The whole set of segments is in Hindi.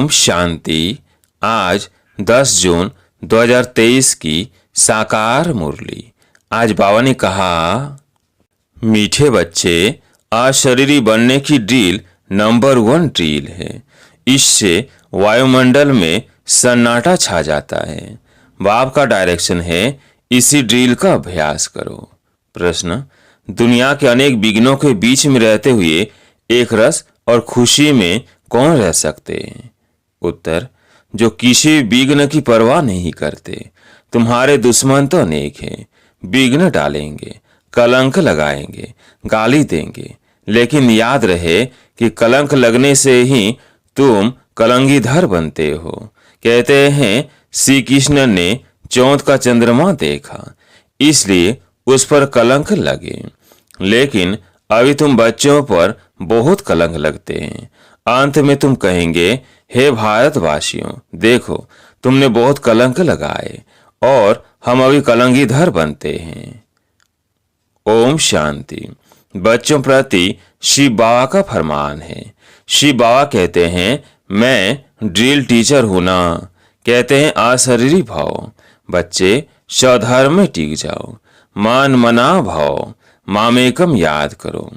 ओम शांति। आज 10 जून 2023 की साकार मुरली। आज बाबा ने कहा, मीठे बच्चे, अशरीरी बनने की ड्रिल नंबर 1 ड्रिल है। इससे वायुमंडल में सन्नाटा छा जाता है। बाप का डायरेक्शन है, इसी ड्रिल का अभ्यास करो। प्रश्न, दुनिया के अनेक विघ्नों के बीच में रहते हुए एक रस और खुशी में कौन रह सकते हैं? उत्तर, जो किसी विघ्न की परवाह नहीं करते। तुम्हारे दुश्मन तो अनेक हैं, विघ्न डालेंगे, कलंक लगाएंगे, गाली देंगे, लेकिन याद रहे कि कलंक लगने से ही तुम कलंगीधर बनते हो। कहते हैं श्री कृष्ण ने चौथ का चंद्रमा देखा, इसलिए उस पर कलंक लगे। लेकिन अभी तुम बच्चों पर बहुत कलंक लगते हैं। अंत में तुम कहेंगे, हे भारतवासियों, देखो तुमने बहुत कलंक लगाए और हम अभी कलंगीधर बनते हैं। ओम शांति। बच्चों प्रति शिव बाबा का फरमान है। शिव बाबा कहते हैं, मैं ड्रिल टीचर हूं ना। कहते हैं अशरीरी भाव। बच्चे, स्वधर्म में टिक जाओ, मान मना भाव, मामेकम याद करो।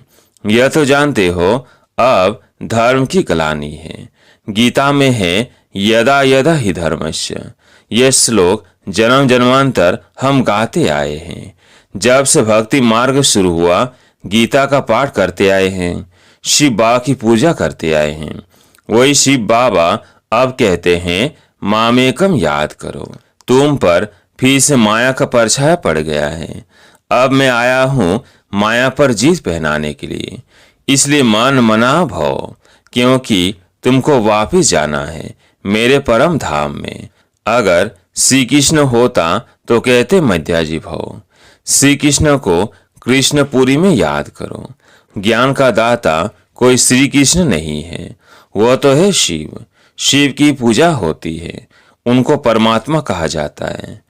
यह तो जानते हो अब धर्म की ग्लानि है। गीता में है, यदा यदा ही धर्मस्य। यह श्लोक जन्म जन्मांतर हम गाते आए हैं। जब से भक्ति मार्ग शुरू हुआ, गीता का पाठ करते आए हैं, शिव बाबा की पूजा करते आए हैं। वही शिव बाबा अब कहते हैं, मामेकम याद करो। तुम पर फिर से माया का परछाया पड़ गया है। अब मैं आया हूं माया पर जीत पहनाने के लिए। इसलिए मन मना भव, क्योंकि तुमको वापिस जाना है मेरे परम धाम में। अगर श्री कृष्ण होता तो कहते मध्याजी भव। श्री कृष्ण को कृष्णपुरी में याद करो। ज्ञान का दाता कोई श्री कृष्ण नहीं है, वह तो है शिव। शिव की पूजा होती है, उनको परमात्मा कहा जाता है।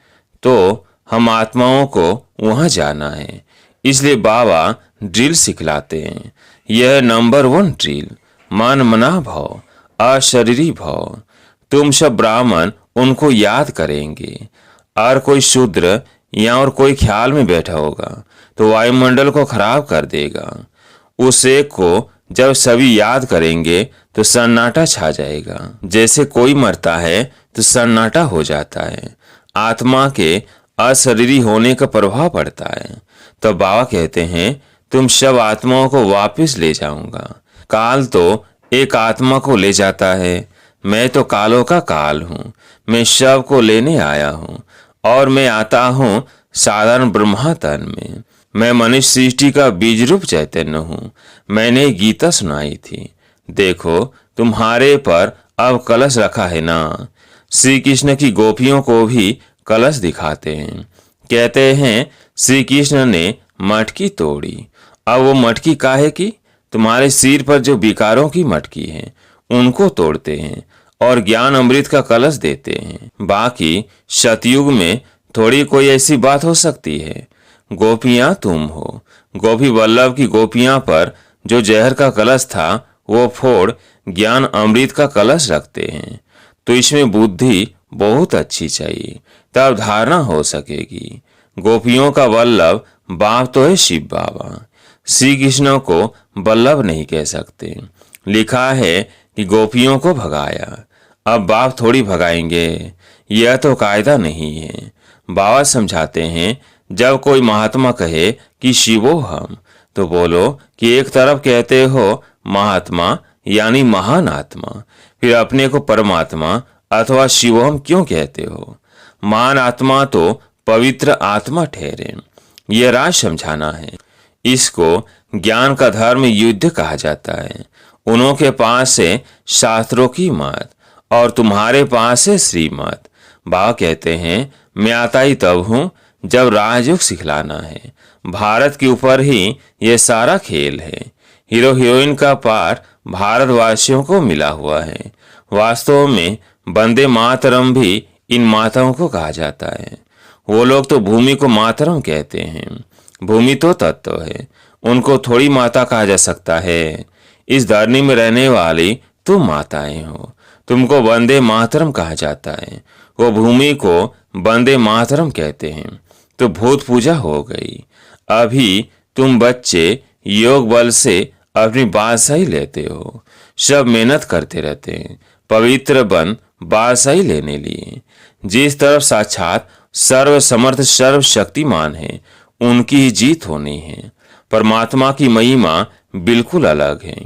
तो हम आत्माओं को वहां जाना है, इसलिए बाबा ड्रिल सिखलाते हैं। यह नंबर 1 ड्रिल, मन मना भाव, अशरीरी भाव। तुम सब ब्राह्मण उनको याद करेंगे। और कोई शूद्र या और कोई ख्याल में बैठा होगा तो वायुमंडल को खराब कर देगा। उस एक को जब सभी याद करेंगे तो सन्नाटा छा जाएगा। जैसे कोई मरता है तो सन्नाटा हो जाता है। आत्मा के अशरीरी होने का प्रभाव पड़ता है। तो बाबा कहते हैं, तुम सब आत्माओं को वापस ले जाऊंगा। काल तो एक आत्मा को ले जाता है। मैं तो कालों का काल हूँ। मैं सब को लेने आया हूँ और मैं आता हूँ साधारण ब्रह्मा तन में। मैं मनुष्य सृष्टि का बीज रूप चैतन्य हूँ। मैंने गीता सुनाई थी। देखो तुम्हारे पर अब कलश रखा है ना। श्री कृष्ण की गोपियों को भी कलश दिखाते हैं। कहते हैं श्री कृष्ण ने मटकी तोड़ी। अब वो मटकी काहे की? तुम्हारे सिर पर जो विकारों की मटकी है उनको तोड़ते हैं और ज्ञान अमृत का कलश देते हैं। बाकी सतयुग में थोड़ी कोई ऐसी बात हो सकती है। गोपियां तुम हो। गोपी वल्लभ की गोपियां पर जो जहर का कलश था वो फोड़ ज्ञान अमृत का कलश रखते हैं। तो इसमें बुद्धि बहुत अच्छी चाहिए, तब धारणा हो सकेगी। गोपियों का वल्लभ बाप तो है शिव बाबा। श्री कृष्ण को वल्लभ नहीं कह सकते। लिखा है कि गोपियों को भगाया। अब बाप थोड़ी भगाएंगे, यह तो कायदा नहीं है। बाबा समझाते हैं, जब कोई महात्मा कहे कि शिवो हम, तो बोलो कि एक तरफ कहते हो महात्मा यानी महान आत्मा, फिर अपने को परमात्मा अथवा शिवोहम क्यों कहते हो? महान आत्मा तो पवित्र आत्मा ठहरे। यह राज समझाना है। इसको ज्ञान का धर्म युद्ध कहा जाता है। उन्हों के पास से शास्त्रों की मत और तुम्हारे पास है श्रीमत। बाबा कहते हैं, मैं आता ही तब हूँ जब राजयोग सिखलाना है। भारत के ऊपर ही ये सारा खेल है। हीरो हीरोइन का पाठ भारतवासियों को मिला हुआ है। वास्तव में वंदे मातरम भी इन माताओं को कहा जाता है। वो लोग तो भूमि को मातरम कहते हैं। भूमि तो तत्व है, उनको थोड़ी माता कहा जा सकता है। इस धरनी में रहने वाली तुम माताएं हो। तुमको वंदे मातरम कहा जाता है, वो भूमि को वंदे मातरम कहते हैं। तो भूत पूजा हो गई। अभी तुम बच्चे योग बल से अपनी बादशाही लेते हो, सब मेहनत करते रहते हैं पवित्र बन बादशाही लेने लिए। जिस तरफ साक्षात सर्व समर्थ सर्व शक्तिमान है, उनकी ही जीत होनी है। परमात्मा की महिमा बिल्कुल अलग है।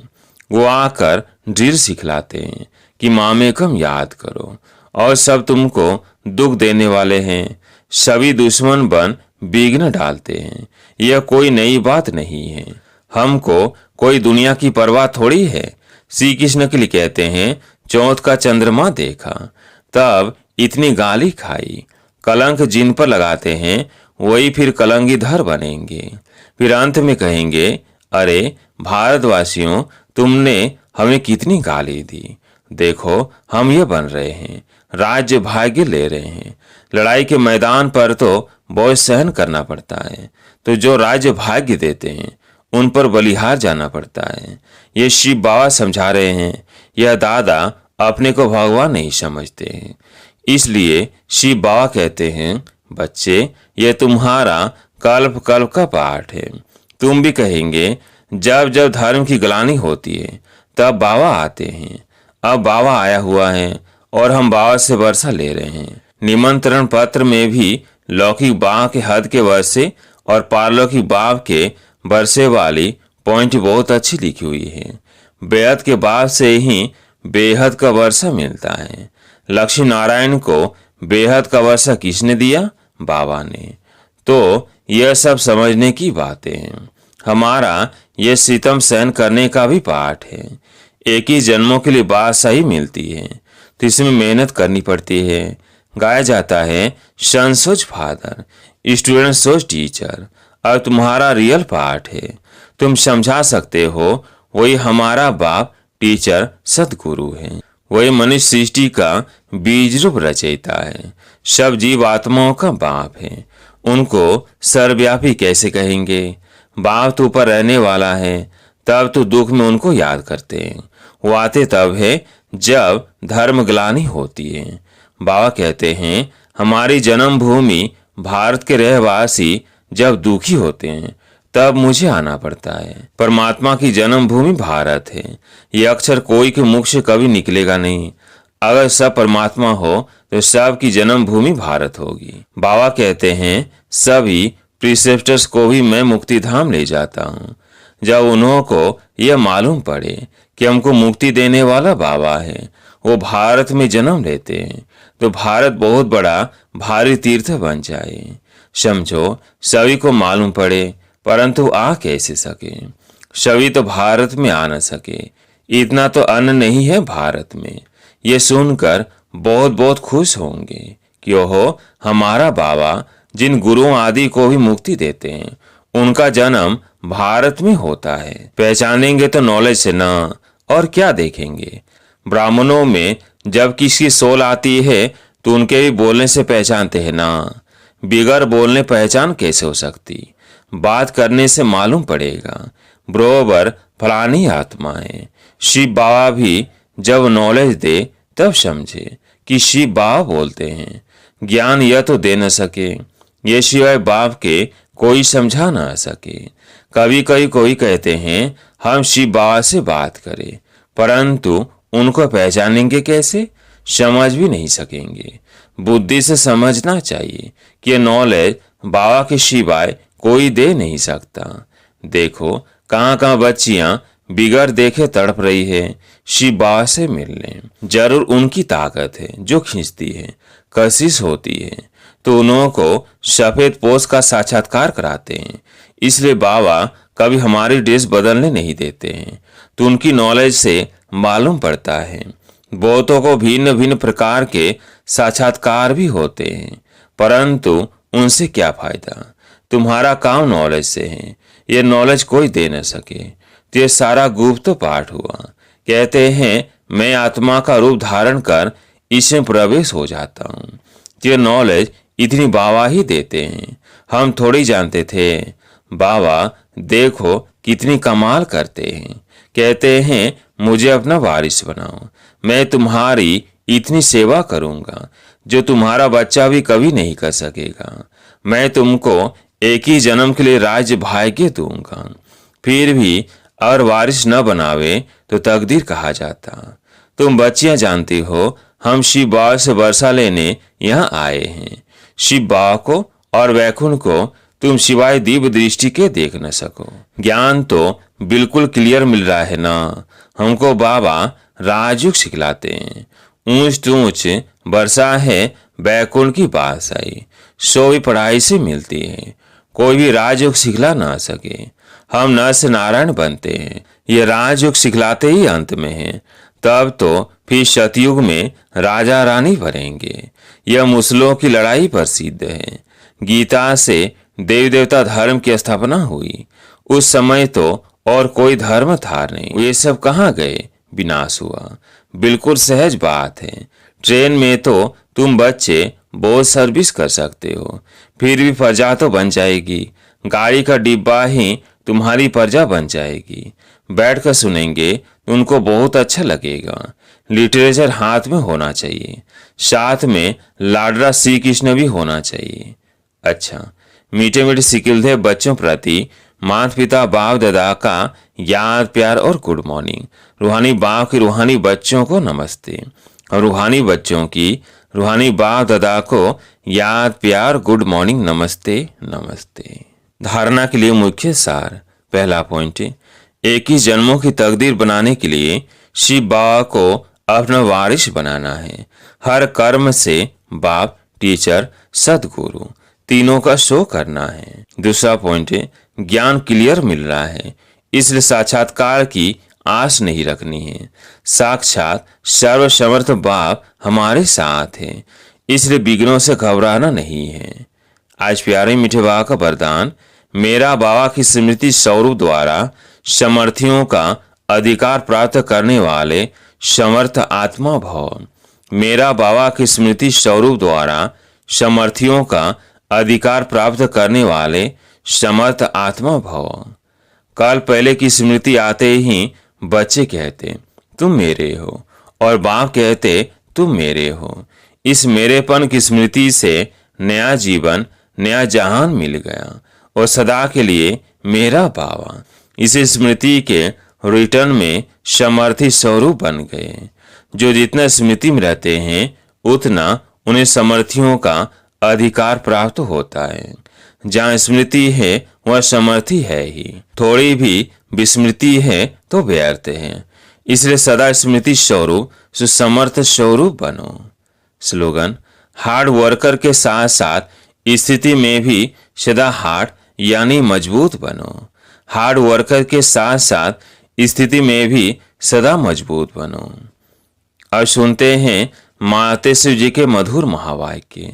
वो आकर ढेर सिखलाते हैं कि मामेकम याद करो, और सब तुमको दुख देने वाले हैं, सभी दुश्मन बन विघ्न डालते हैं। यह कोई नई बात नहीं है। हमको कोई दुनिया की परवाह थोड़ी है। श्री कृष्ण के लिए कहते हैं, चौथ का चंद्रमा देखा तब इतनी गाली खाई। कलंक जिन पर लगाते हैं वही फिर कलंकीधर बनेंगे। फिर अंत में कहेंगे, अरे भारतवासियों, तुमने हमें कितनी गाली दी, देखो हम ये बन रहे हैं, राज्य भाग्य ले रहे हैं। लड़ाई के मैदान पर तो बहुत सहन करना पड़ता है, तो जो राज्य भाग्य देते हैं उन पर बलिहार जाना पड़ता है। ये शिव बाबा समझा रहे हैं। यह दादा अपने को भगवान नहीं समझते हैं, इसलिए शिव बाबा कहते हैं, बच्चे ये तुम्हारा कल्प कल्प का पाठ है। तुम भी कहेंगे, जब जब धर्म की ग्लानि होती है तब बाबा आते हैं। अब बाबा आया हुआ है और हम बाबा से वर्षा ले रहे हैं। निमंत्रण पत्र में भी लौकिक बाप के हद के वर्षे और पारलौकिक बाप के वर्षे वाली पॉइंट बहुत अच्छी लिखी हुई है। बेहद के बाप से ही बेहद का वर्षा मिलता है। लक्ष्मी नारायण को बेहद का वर्षा किसने दिया? बाबा ने। तो यह सब समझने की बातें हैं। हमारा यह सितम सहन करने का भी पाठ है। एक ही जन्मों के लिए बादशाही मिलती है, तो इसमें मेहनत करनी पड़ती है। गाया जाता है, सन सोच फादर, स्टूडेंट सोच टीचर। अब तुम्हारा रियल पार्ट है। तुम समझा सकते हो, वही हमारा बाप टीचर सदगुरु है। वही मनुष्य सृष्टि का बीज रूप रचयिता है, सब जीव आत्माओं का बाप है। उनको सर्वव्यापी कैसे कहेंगे? बाप तो ऊपर रहने वाला है, तब तो दुख में उनको याद करते हैं। वो आते तब है जब धर्म ग्लानि होती है। बाबा कहते हैं, हमारी जन्मभूमि भारत के रहवासी जब दुखी होते हैं तब मुझे आना पड़ता है। परमात्मा की जन्मभूमि भारत है। ये अक्षर कोई के मुख से कभी निकलेगा नहीं। अगर सब परमात्मा हो तो सब की जन्मभूमि भारत होगी। बाबा कहते हैं, सभी प्रिसेप्टर्स को भी मैं मुक्ति धाम ले जाता हूँ। जब उन्हों को यह मालूम पड़े कि हमको मुक्ति देने वाला बाबा है, वो भारत में जन्म लेते हैं, तो भारत बहुत बड़ा भारी तीर्थ बन जाए। समझो, सभी को मालूम पड़े परंतु आ कैसे सके? सभी तो भारत में आ न सके। इतना तो अन्न नहीं है भारत में। ये सुनकर बहुत बहुत खुश होंगे कि ओहो, हमारा बाबा जिन गुरुओं आदि को भी मुक्ति देते हैं, उनका जन्म भारत में होता है। पहचानेंगे तो नॉलेज से ना, और क्या देखेंगे? ब्राह्मणों में जब किसी सोल आती है तो उनके भी बोलने से पहचानते हैं ना। बिगर बोलने पहचान कैसे हो सकती? बात करने से मालूम पड़ेगा बरोबर फलानी आत्मा है। शिव बाबा भी जब नॉलेज दे तब समझे कि शिव बाबा बोलते हैं। ज्ञान यह तो दे न सके, ये सिवाय बाप के कोई समझा ना सके। कभी कभी कोई कहते हैं, हम शिव बाबा से बात करें, परंतु उनको पहचानेंगे कैसे? समझ भी नहीं सकेंगे। बुद्धि से समझना चाहिए कि ये नॉलेज बाबा के सिवाय कोई दे नहीं सकता। देखो, कहाँ कहाँ बच्चियां बिगर देखे तड़प रही है शिव बाबा से मिलने। जरूर उनकी ताकत है जो खींचती है, कशिश होती है, तो उन्हों को सफेद पोष का साक्षात्कार कराते हैं। इसलिए बाबा कभी हमारी ड्रेस बदलने नहीं देते हैं, तो उनकी नॉलेज से मालूम पड़ता है। बहुतों को भिन्न भिन्न प्रकार के साक्षात्कार भी होते हैं, परंतु उनसे क्या फायदा? तुम्हारा काम नॉलेज से है, ये नॉलेज कोई दे न सके। तो ये सारा गुप्त पाठ हुआ। कहते हैं, मैं आत्मा का रूप धारण कर इसमें प्रवेश हो जाता हूँ। ये नॉलेज इतनी बाबा ही देते हैं, हम थोड़ी जानते थे। बाबा देखो कितनी कमाल करते हैं। कहते हैं, मुझे अपना वारिस बनाओ। मैं तुम्हारी इतनी सेवा करूंगा जो तुम्हारा बच्चा भी कभी नहीं कर सकेगा। मैं तुमको एक ही जन्म के लिए राज्य भाग्य दूंगा। फिर भी और वारिस न बनावे तो तकदीर कहा जाता। तुम बच्चियां जानती हो, हम शिव बाबा से वर्षा लेने यहाँ आए हैं। शिव बाबा को और वैकुंठ को तुम सिवाय दिव्य दृष्टि के देख न सको। ज्ञान तो बिल्कुल क्लियर मिल रहा है ना। हमको बाबा राजयोग सिखलाते हैं। ऊंच ऊंच वर्षा है वैकुंठ की पास आई, सो भी पढ़ाई से मिलती है। कोई भी राजयोग सिखला ना सके। हम नर से नारायण बनते हैं। ये राजयोग सिखलाते ही अंत में है। तब तो फिर सतयुग में राजा रानी बनेंगे। यह मुसलों की लड़ाई प्रसिद्ध है। गीता से देवी देवता धर्म की स्थापना हुई। उस समय तो और कोई धर्म था नहीं। ये सब कहाँ गए? विनाश हुआ। बिल्कुल सहज बात है। ट्रेन में तो तुम बच्चे बहुत सर्विस कर सकते हो, फिर भी प्रजा तो बन जाएगी। गाड़ी का डिब्बा ही तुम्हारी प्रजा बन जाएगी। बैठ कर सुनेंगे तो उनको बहुत अच्छा लगेगा। लिटरेचर हाथ में होना चाहिए, साथ में लाडला श्री कृष्ण भी होना चाहिए। अच्छा, मीठे मीठे सिकिलधे बच्चों प्रति माता पिता बाप दादा का याद प्यार और गुड मॉर्निंग। रूहानी बाप की रूहानी बच्चों को नमस्ते और रूहानी बच्चों की रूहानी बाप दादा को याद प्यार गुड मॉर्निंग नमस्ते नमस्ते। धारणा के लिए मुख्य सार। पहला पॉइंट, एक ही जन्मों की तकदीर बनाने के लिए शिव बाबा को अपना वारिस बनाना है। हर कर्म से बाप, टीचर, सदगुरु तीनों का शो करना है। दूसरा पॉइंट है, ज्ञान क्लियर मिल रहा है, इसलिए साक्षात्कार की आस नहीं रखनी है। साक्षात सर्वसमर्थ बाप हमारे साथ है, इसलिए विघ्नों से घबराना नहीं है। आज प्यारे मीठे बाबा का वरदान, मेरा बाबा की स्मृति स्वरूप द्वारा समर्थियों का अधिकार प्राप्त करने वाले समर्थ आत्मा भव। मेरा बाबा की स्मृति स्वरूप द्वारा समर्थियों का अधिकार प्राप्त करने वाले समर्थ आत्मा भव। कल पहले की स्मृति आते ही बच्चे कहते तुम मेरे हो और बाप कहते तुम मेरे हो। इस मेरेपन की स्मृति से नया जीवन, नया जहान मिल गया और सदा के लिए मेरा बाबा इस स्मृति के रिटर्न में समर्थी स्वरूप बन गए। जो जितना स्मृति में रहते हैं उतना उन्हें समर्थियों का अधिकार प्राप्त होता है। जहाँ स्मृति है वह समर्थी है ही। थोड़ी भी विस्मृति है तो व्यर्थ है। इसलिए सदा स्मृति स्वरूप सुसमर्थ स्वरूप बनो। स्लोगन, हार्ड वर्कर के साथ साथ स्थिति में भी सदा हार्ड यानी मजबूत बनो। हार्ड वर्कर के साथ साथ स्थिति में भी सदा मजबूत बनो। अब सुनते हैं माते शिव जी के मधुर महावाक्य।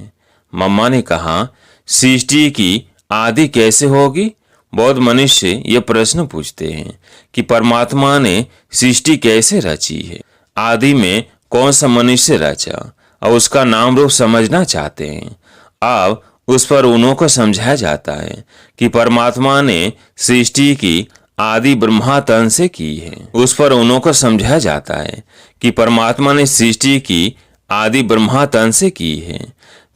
मम्मा ने कहा, सृष्टि की आदि कैसे होगी? बहुत मनुष्य ये प्रश्न पूछते हैं कि परमात्मा ने सृष्टि कैसे रची है, आदि में कौन सा मनुष्य रचा, और उसका नाम रूप समझना चाहते हैं। अब उस पर उन्हों को समझाया जाता है कि परमात्मा ने सृष्टि की आदि ब्रह्मा तन से की है। उस पर उन्हों को समझाया जाता है कि परमात्मा ने सृष्टि की आदि ब्रह्मा तन से की है।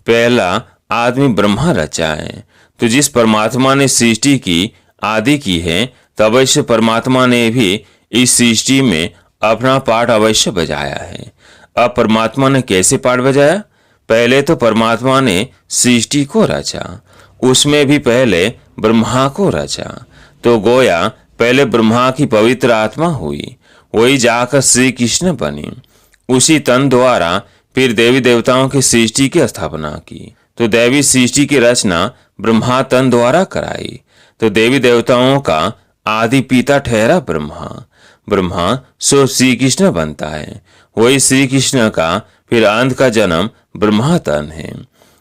पहला आदमी ब्रह्मा रचा है, तो जिस परमात्मा ने सृष्टि की आदि की है तब अवश्य परमात्मा ने भी इस सृष्टि में अपना पाठ अवश्य बजाया है। अब परमात्मा ने कैसे पाठ बजाया? पहले तो परमात्मा ने सृष्टि को रचा, उसमें भी पहले ब्रह्मा को रचा, तो गोया पहले ब्रह्मा की पवित्र आत्मा हुई, वही जाकर श्री कृष्ण बनी। उसी तन द्वारा फिर देवी देवताओं की सृष्टि की स्थापना की, तो देवी सृष्टि की रचना ब्रह्मा तन द्वारा कराई, तो देवी देवताओं का आदि पिता ठहरा ब्रह्मा। ब्रह्मा सो श्री कृष्ण बनता है, वही श्री कृष्ण का फिर अंत का जन्म ब्रह्मा तन है।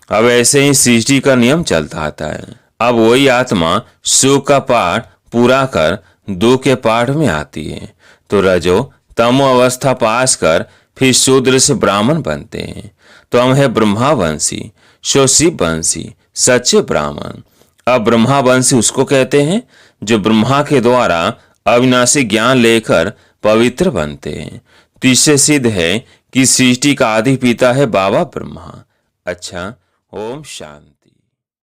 अब ऐसे ही सृष्टि का नियम चलता आता है। अब वही आत्मा सुख का पाठ पूरा कर दुख के पाठ में आती है, तो रजो तमो अवस्था पास कर फिर शूद्र से ब्राह्मण बनते हैं। तो हम है ब्रह्मावंशी, सो शिव वंशी, सच्चे ब्राह्मण। अब ब्रह्मावंशी उसको कहते हैं जो ब्रह्मा के द्वारा अविनाशी ज्ञान लेकर पवित्र बनते हैं। तो इससे सिद्ध है कि सृष्टि का आदि पिता है बाबा ब्रह्मा। अच्छा, ओम शांति।